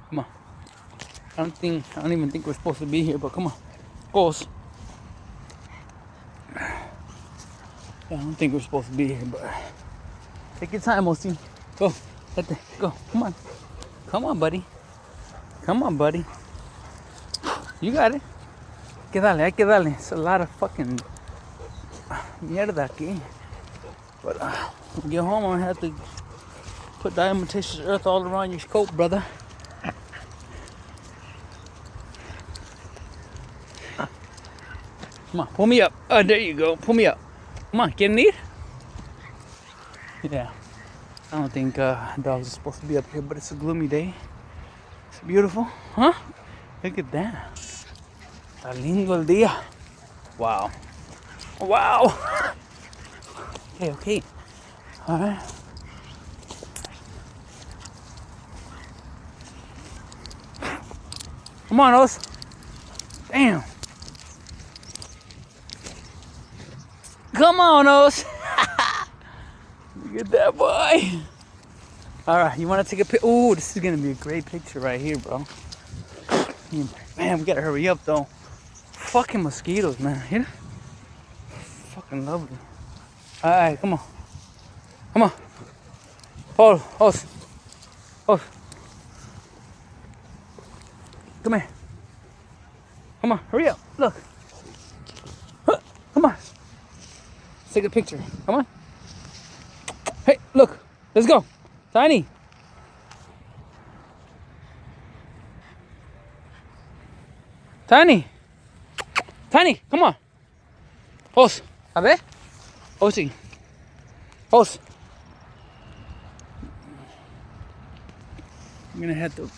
Come on. I don't even think we're supposed to be here, but come on. Goes. I don't think we're supposed to be here, but take your time, Osi. Go. Go. Come on. Come on, buddy. Come on, buddy. You got it. Hay que darle. It's a lot of fucking mierda aquí. But when you get home, I'm gonna have to put diatomaceous earth all around your coat, brother. Come on, pull me up. Oh, there you go. Pull me up. Come on, get in there. Yeah. I don't think dogs are supposed to be up here, but it's a gloomy day. It's beautiful, huh? Look at that. Está lindo el día. Wow. Wow. Okay. All right. Come on, Os. Damn. Come on, Os. Look at that boy. All right, you want to take a picture? Ooh, this is going to be a great picture right here, bro. Man, we got to hurry up, though. Fucking mosquitoes, man. Here. Fucking lovely. All right, come on. Come on. Hold, Os. Os. Come here. Come on, hurry up. Look. Come on. Let's take a picture. Come on. Hey, look. Let's go. Tiny. Tiny. Tiny, come on. Os. A ver. Osi. Os. I'm gonna have to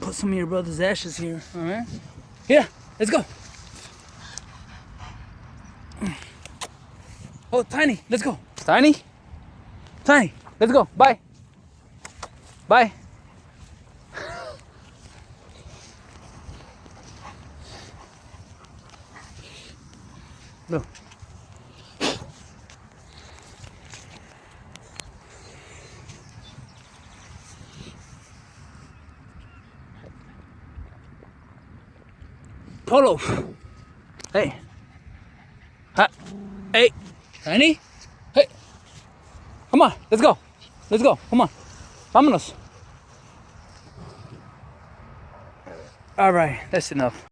put some of your brother's ashes here, alright? Here, let's go. Oh, Tiny, let's go. Tiny? Tiny, let's go. Bye. Bye. Look. Polo. Hey. Ha. Hey. Tiny. Hey. Come on. Let's go. Let's go. Come on. Vámonos. All right. That's enough.